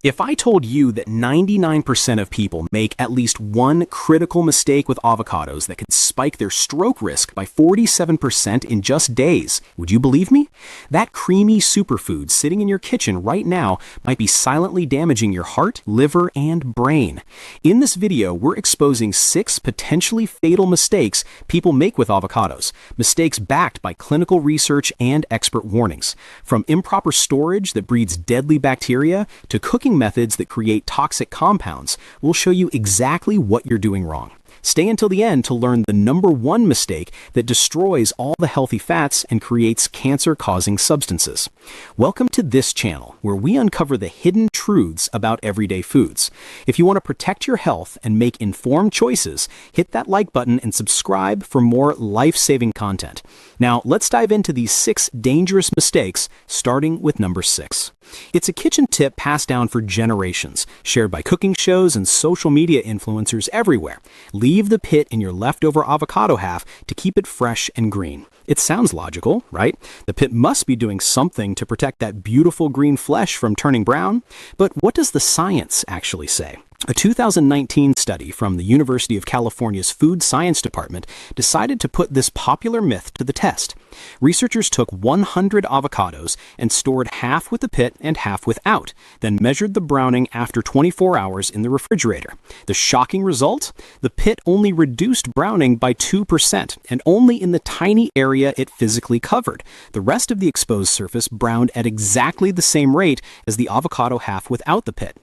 If I told you that 99% of people make at least one critical mistake with avocados that could spike their stroke risk by 47% in just days, would you believe me? That creamy superfood sitting in your kitchen right now might be silently damaging your heart, liver, and brain. In this video, we're exposing 6 potentially fatal mistakes people make with avocados, mistakes backed by clinical research and expert warnings. From improper storage that breeds deadly bacteria to cooking methods that create toxic compounds, we'll show you exactly what you're doing wrong. Stay until the end to learn the #1 mistake that destroys all the healthy fats and creates cancer-causing substances. Welcome to this channel, where we uncover the hidden truths about everyday foods. If you want to protect your health and make informed choices, hit that like button and subscribe for more life-saving content. Now, let's dive into these 6 dangerous mistakes, starting with number 6. It's a kitchen tip passed down for generations, shared by cooking shows and social media influencers everywhere. Leave the pit in your leftover avocado half to keep it fresh and green. It sounds logical, right? The pit must be doing something to protect that beautiful green flesh from turning brown. But what does the science actually say? A 2019 study from the University of California's Food Science Department decided to put this popular myth to the test. Researchers took 100 avocados and stored half with the pit and half without, then measured the browning after 24 hours in the refrigerator. The shocking result? The pit only reduced browning by 2%, and only in the tiny area it physically covered. The rest of the exposed surface browned at exactly the same rate as the avocado half without the pit.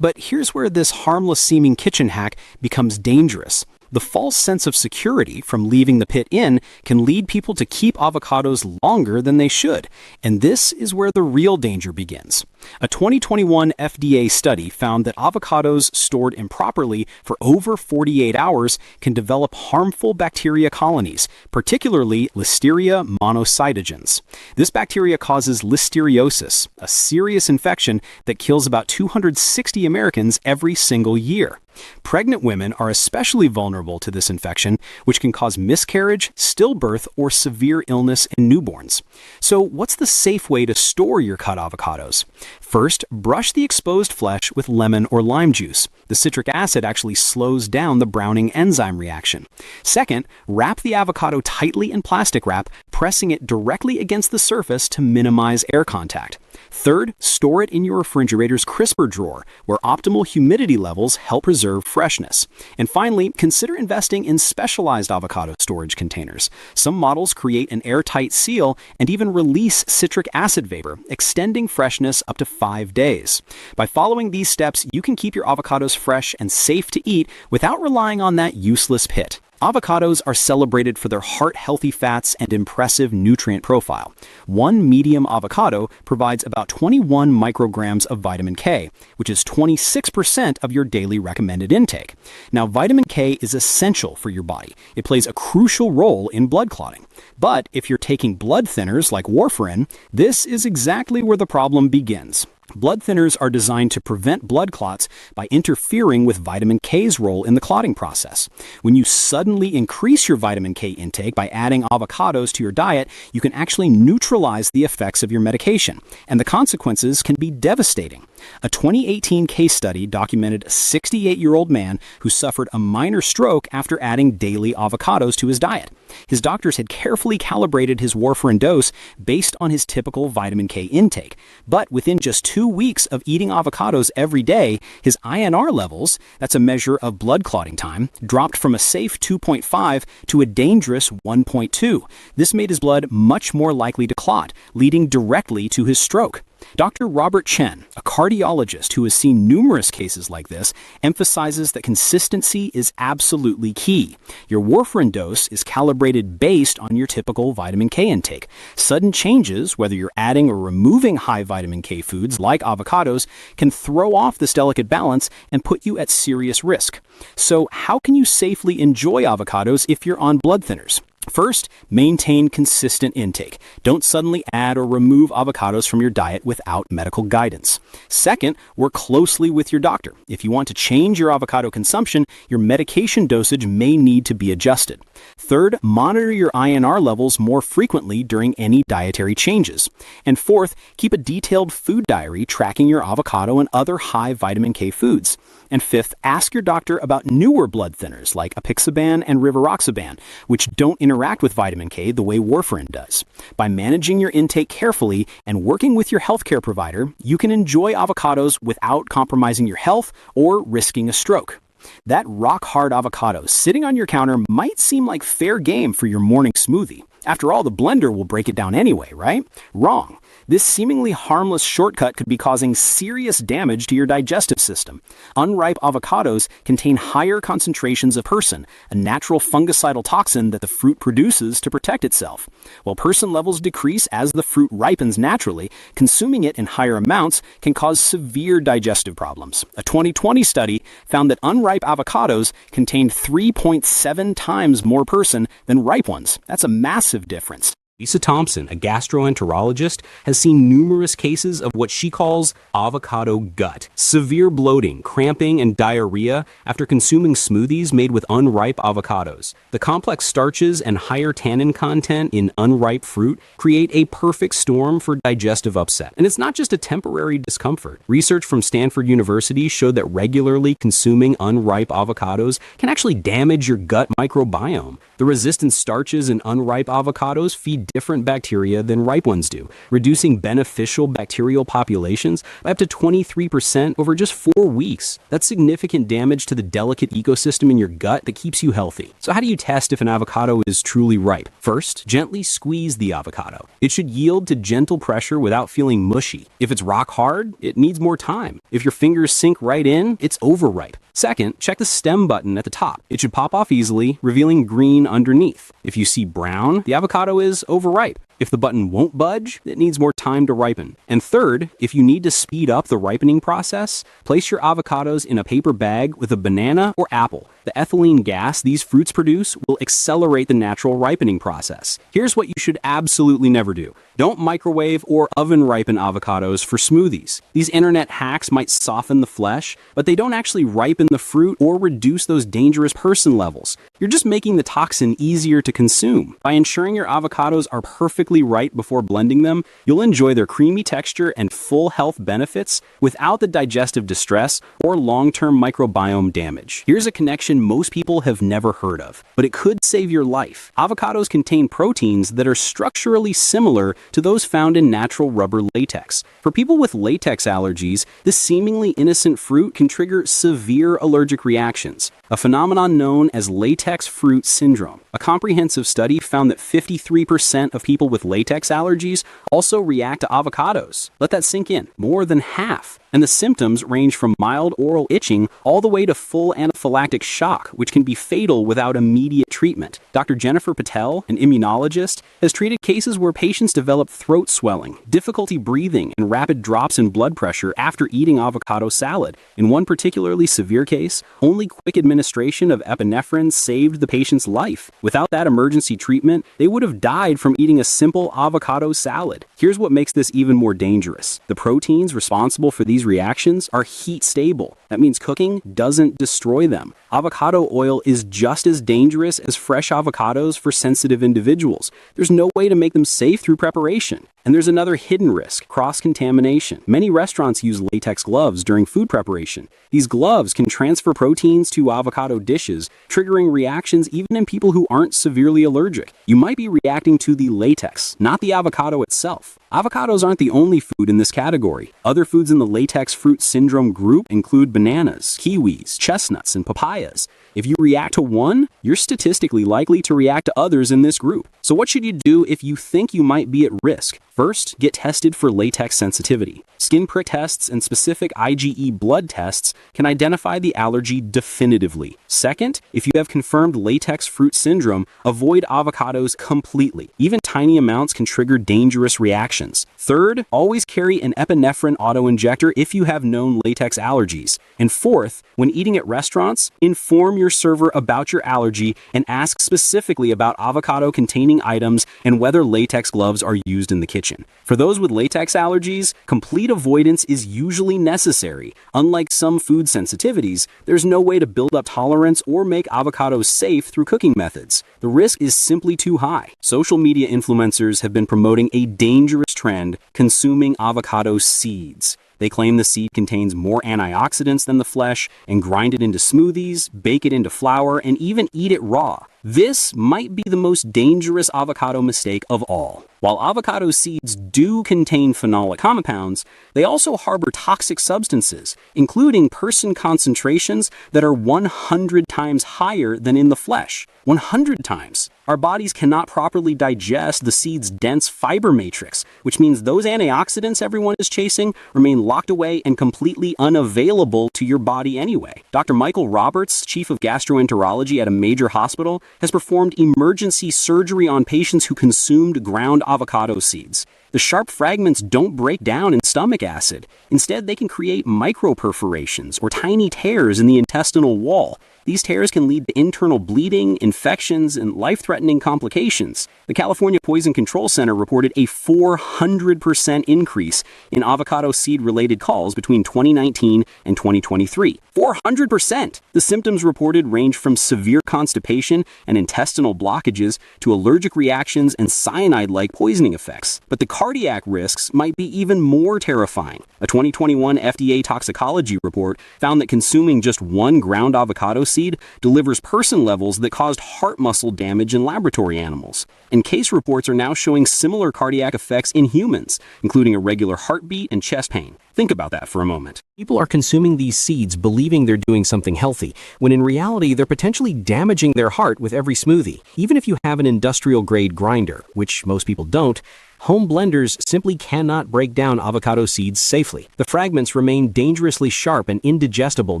But here's where this harmless-seeming kitchen hack becomes dangerous. The false sense of security from leaving the pit in can lead people to keep avocados longer than they should, and this is where the real danger begins. A 2021 FDA study found that avocados stored improperly for over 48 hours can develop harmful bacteria colonies, particularly Listeria monocytogenes. This bacteria causes listeriosis, a serious infection that kills about 260 Americans every single year. Pregnant women are especially vulnerable to this infection, which can cause miscarriage, stillbirth, or severe illness in newborns. So, what's the safe way to store your cut avocados? First, brush the exposed flesh with lemon or lime juice. The citric acid actually slows down the browning enzyme reaction. Second, wrap the avocado tightly in plastic wrap, pressing it directly against the surface to minimize air contact. Third, store it in your refrigerator's crisper drawer, where optimal humidity levels help preserve freshness. And finally, consider investing in specialized avocado storage containers. Some models create an airtight seal and even release citric acid vapor, extending freshness up to 5 days. By following these steps, you can keep your avocados fresh and safe to eat without relying on that useless pit. Avocados are celebrated for their heart-healthy fats and impressive nutrient profile. One medium avocado provides about 21 micrograms of vitamin K, which is 26% of your daily recommended intake. Now, vitamin K is essential for your body. It plays a crucial role in blood clotting. But if you're taking blood thinners like warfarin, this is exactly where the problem begins. Blood thinners are designed to prevent blood clots by interfering with vitamin K's role in the clotting process. When you suddenly increase your vitamin K intake by adding avocados to your diet, you can actually neutralize the effects of your medication, and the consequences can be devastating. A 2018 case study documented a 68-year-old man who suffered a minor stroke after adding daily avocados to his diet. His doctors had carefully calibrated his warfarin dose based on his typical vitamin K intake, but within just 2 weeks of eating avocados every day, his INR levels, that's a measure of blood clotting time, dropped from a safe 2.5 to a dangerous 1.2. This made his blood much more likely to clot, leading directly to his stroke. Dr. Robert Chen, a cardiologist who has seen numerous cases like this, emphasizes that consistency is absolutely key. Your warfarin dose is calibrated based on your typical vitamin K intake. Sudden changes, whether you're adding or removing high vitamin K foods like avocados, can throw off this delicate balance and put you at serious risk. So, how can you safely enjoy avocados if you're on blood thinners? First, maintain consistent intake. Don't suddenly add or remove avocados from your diet without medical guidance. Second, work closely with your doctor. If you want to change your avocado consumption, your medication dosage may need to be adjusted. Third, monitor your INR levels more frequently during any dietary changes. And fourth, keep a detailed food diary tracking your avocado and other high vitamin K foods. And fifth, ask your doctor about newer blood thinners like apixaban and rivaroxaban, which don't interact with vitamin K the way warfarin does. By managing your intake carefully and working with your healthcare provider, you can enjoy avocados without compromising your health or risking a stroke. That rock-hard avocado sitting on your counter might seem like fair game for your morning smoothie. After all, the blender will break it down anyway, right? Wrong. This seemingly harmless shortcut could be causing serious damage to your digestive system. Unripe avocados contain higher concentrations of persin, a natural fungicidal toxin that the fruit produces to protect itself. While persin levels decrease as the fruit ripens naturally, consuming it in higher amounts can cause severe digestive problems. A 2020 study found that unripe avocados contained 3.7 times more persin than ripe ones. That's a massive difference. Lisa Thompson, a gastroenterologist, has seen numerous cases of what she calls avocado gut, severe bloating, cramping, and diarrhea after consuming smoothies made with unripe avocados. The complex starches and higher tannin content in unripe fruit create a perfect storm for digestive upset. And it's not just a temporary discomfort. Research from Stanford University showed that regularly consuming unripe avocados can actually damage your gut microbiome. The resistant starches in unripe avocados feed different bacteria than ripe ones do, reducing beneficial bacterial populations by up to 23% over just 4 weeks. That's significant damage to the delicate ecosystem in your gut that keeps you healthy. So how do you test if an avocado is truly ripe? First, gently squeeze the avocado. It should yield to gentle pressure without feeling mushy. If it's rock hard, it needs more time. If your fingers sink right in, it's overripe. Second, check the stem button at the top. It should pop off easily, revealing green underneath. If you see brown, the avocado is overripe. If the button won't budge, it needs more time to ripen. And third, if you need to speed up the ripening process, place your avocados in a paper bag with a banana or apple. The ethylene gas these fruits produce will accelerate the natural ripening process. Here's what you should absolutely never do. Don't microwave or oven ripen avocados for smoothies. These internet hacks might soften the flesh, but they don't actually ripen the fruit or reduce those dangerous persin levels. You're just making the toxin easier to consume. By ensuring your avocados are perfectly right before blending them, you'll enjoy their creamy texture and full health benefits without the digestive distress or long-term microbiome damage. Here's a connection most people have never heard of, but it could save your life. Avocados contain proteins that are structurally similar to those found in natural rubber latex. For people with latex allergies, this seemingly innocent fruit can trigger severe allergic reactions, a phenomenon known as latex fruit syndrome. A comprehensive study found that 53% of people with latex allergies also react to avocados. Let that sink in. More than half. And the symptoms range from mild oral itching all the way to full anaphylactic shock, which can be fatal without immediate treatment. Dr. Jennifer Patel, an immunologist, has treated cases where patients develop throat swelling, difficulty breathing, and rapid drops in blood pressure after eating avocado salad. In one particularly severe case, only quick administration of epinephrine saved the patient's life. Without that emergency treatment, they would have died from eating a simple avocado salad. Here's what makes this even more dangerous. The proteins responsible for these reactions are heat stable. That means cooking doesn't destroy them. Avocado oil is just as dangerous as fresh avocados for sensitive individuals. There's no way to make them safe through preparation. And there's another hidden risk, cross-contamination. Many restaurants use latex gloves during food preparation. These gloves can transfer proteins to avocado dishes, triggering reactions even in people who aren't severely allergic. You might be reacting to the latex, not the avocado itself. Avocados aren't the only food in this category. Other foods in the latex fruit syndrome group include bananas, kiwis, chestnuts, and papayas. If you react to one, you're statistically likely to react to others in this group. So what should you do if you think you might be at risk? First, get tested for latex sensitivity. Skin prick tests and specific IgE blood tests can identify the allergy definitively. hugely. Second, if you have confirmed latex fruit syndrome, avoid avocados completely. Even tiny amounts can trigger dangerous reactions. Third, always carry an epinephrine auto-injector if you have known latex allergies. And fourth, when eating at restaurants, inform your server about your allergy and ask specifically about avocado-containing items and whether latex gloves are used in the kitchen. For those with latex allergies, complete avoidance is usually necessary. Unlike some food sensitivities, there's no way to build up tolerance or make avocados safe through cooking methods. The risk is simply too high. Social media influencers have been promoting a dangerous trend, consuming avocado seeds. They claim the seed contains more antioxidants than the flesh and grind it into smoothies, bake it into flour, and even eat it raw. This might be the most dangerous avocado mistake of all. While avocado seeds do contain phenolic compounds, they also harbor toxic substances, including person concentrations that are 100 times higher than in the flesh. 100 times. Our bodies cannot properly digest the seed's dense fiber matrix, which means those antioxidants everyone is chasing remain locked away and completely unavailable to your body anyway. Dr. Michael Roberts, chief of gastroenterology at a major hospital, has performed emergency surgery on patients who consumed ground avocado seeds. The sharp fragments don't break down in stomach acid. Instead, they can create microperforations or tiny tears in the intestinal wall. These tears can lead to internal bleeding, infections, and life-threatening complications. The California Poison Control Center reported a 400% increase in avocado seed-related calls between 2019 and 2023. 400%! The symptoms reported range from severe constipation and intestinal blockages to allergic reactions and cyanide-like poisoning effects. But the cardiac risks might be even more terrifying. A 2021 FDA toxicology report found that consuming just one ground avocado seed delivers person levels that caused heart muscle damage in laboratory animals. And case reports are now showing similar cardiac effects in humans, including irregular heartbeat and chest pain. Think about that for a moment. People are consuming these seeds believing they're doing something healthy, when in reality they're potentially damaging their heart with every smoothie. Even if you have an industrial-grade grinder, which most people don't, home blenders simply cannot break down avocado seeds safely. The fragments remain dangerously sharp and indigestible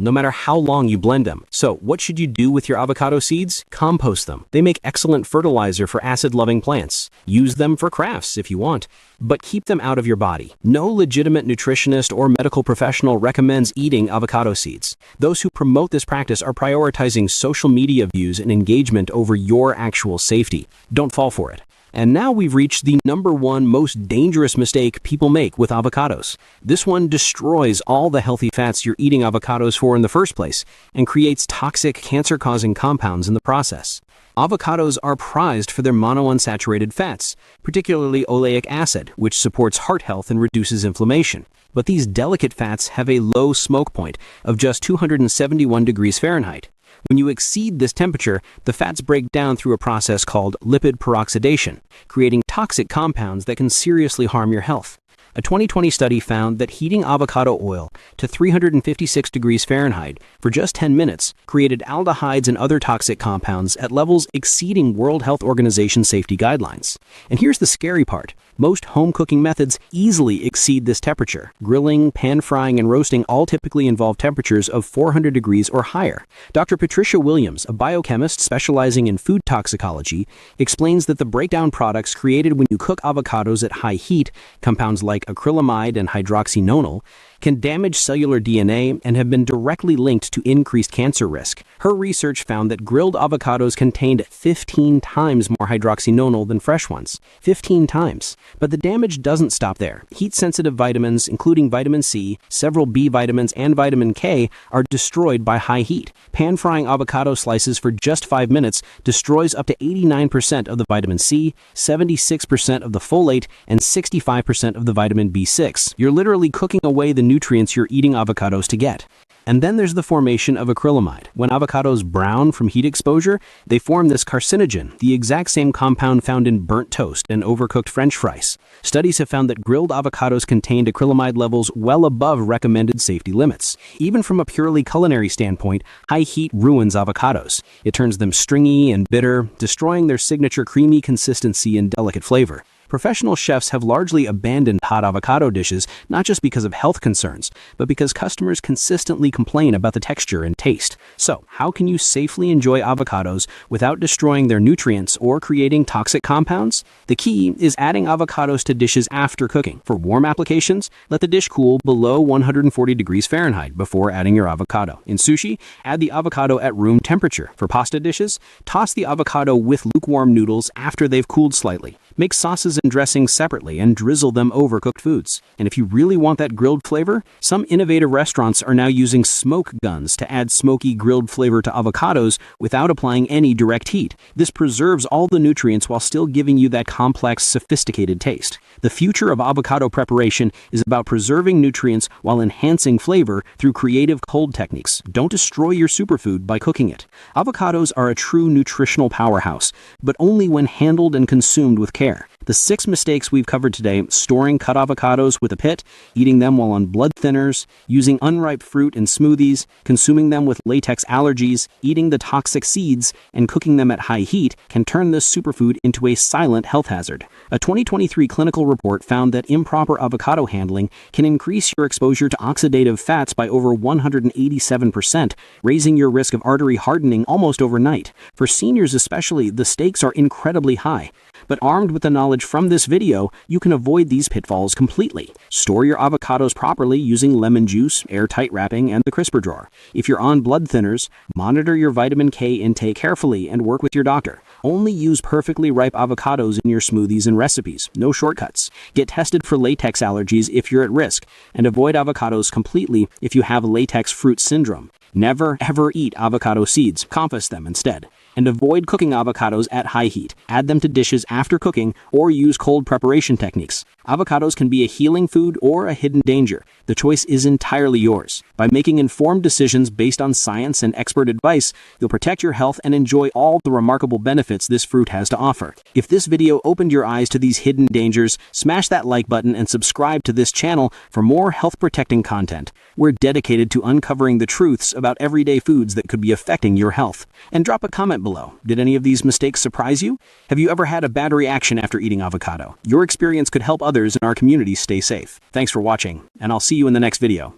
no matter how long you blend them. So, what should you do with your avocado seeds? Compost them. They make excellent fertilizer for acid-loving plants. Use them for crafts if you want, but keep them out of your body. No legitimate nutritionist or medical professional recommends eating avocado seeds. Those who promote this practice are prioritizing social media views and engagement over your actual safety. Don't fall for it. And now we've reached the #1 most dangerous mistake people make with avocados. This one destroys all the healthy fats you're eating avocados for in the first place and creates toxic, cancer-causing compounds in the process. Avocados are prized for their monounsaturated fats, particularly oleic acid, which supports heart health and reduces inflammation. But these delicate fats have a low smoke point of just 271 degrees Fahrenheit. When you exceed this temperature, the fats break down through a process called lipid peroxidation, creating toxic compounds that can seriously harm your health. A 2020 study found that heating avocado oil to 356 degrees Fahrenheit for just 10 minutes created aldehydes and other toxic compounds at levels exceeding World Health Organization safety guidelines. And here's the scary part. Most home cooking methods easily exceed this temperature. Grilling, pan frying, and roasting all typically involve temperatures of 400 degrees or higher. Dr. Patricia Williams, a biochemist specializing in food toxicology, explains that the breakdown products created when you cook avocados at high heat, compounds like acrylamide and hydroxynonal, can damage cellular DNA and have been directly linked to increased cancer risk. Her research found that grilled avocados contained 15 times more hydroxynonal than fresh ones. 15 times. But the damage doesn't stop there. Heat-sensitive vitamins, including vitamin C, several B vitamins, and vitamin K, are destroyed by high heat. Pan-frying avocado slices for just 5 minutes destroys up to 89% of the vitamin C, 76% of the folate, and 65% of the vitamin B6. You're literally cooking away the nutrients you're eating avocados to get. And then there's the formation of acrylamide. When avocados brown from heat exposure, they form this carcinogen, the exact same compound found in burnt toast and overcooked French fries. Studies have found that grilled avocados contained acrylamide levels well above recommended safety limits. Even from a purely culinary standpoint, high heat ruins avocados. It turns them stringy and bitter, destroying their signature creamy consistency and delicate flavor. Professional chefs have largely abandoned hot avocado dishes not just because of health concerns, but because customers consistently complain about the texture and taste. So, how can you safely enjoy avocados without destroying their nutrients or creating toxic compounds? The key is adding avocados to dishes after cooking. For warm applications, let the dish cool below 140 degrees Fahrenheit before adding your avocado. In sushi, add the avocado at room temperature. For pasta dishes, toss the avocado with lukewarm noodles after they've cooled slightly. Make sauces and dressings separately and drizzle them over cooked foods. And if you really want that grilled flavor, some innovative restaurants are now using smoke guns to add smoky grilled flavor to avocados without applying any direct heat. This preserves all the nutrients while still giving you that complex, sophisticated taste. The future of avocado preparation is about preserving nutrients while enhancing flavor through creative cold techniques. Don't destroy your superfood by cooking it. Avocados are a true nutritional powerhouse, but only when handled and consumed with care. The 6 mistakes we've covered today: storing cut avocados with a pit, eating them while on blood thinners, using unripe fruit in smoothies, consuming them with latex allergies, eating the toxic seeds, and cooking them at high heat can turn this superfood into a silent health hazard. A 2023 clinical report found that improper avocado handling can increase your exposure to oxidative fats by over 187%, raising your risk of artery hardening almost overnight. For seniors especially, the stakes are incredibly high. But armed with the knowledge from this video, you can avoid these pitfalls completely. Store your avocados properly using lemon juice, airtight wrapping, and the crisper drawer. If you're on blood thinners, monitor your vitamin K intake carefully and work with your doctor. Only use perfectly ripe avocados in your smoothies and recipes. No shortcuts. Get tested for latex allergies if you're at risk, and avoid avocados completely if you have latex fruit syndrome. Never, ever eat avocado seeds. Compost them instead. And avoid cooking avocados at high heat. Add them to dishes after cooking or use cold preparation techniques. Avocados can be a healing food or a hidden danger. The choice is entirely yours. By making informed decisions based on science and expert advice, you'll protect your health and enjoy all the remarkable benefits this fruit has to offer. If this video opened your eyes to these hidden dangers, smash that like button and subscribe to this channel for more health-protecting content. We're dedicated to uncovering the truths about everyday foods that could be affecting your health. And drop a comment below. Did any of these mistakes surprise you? Have you ever had a bad reaction after eating avocado? Your experience could help others in our community stay safe. Thanks for watching, and I'll see you in the next video.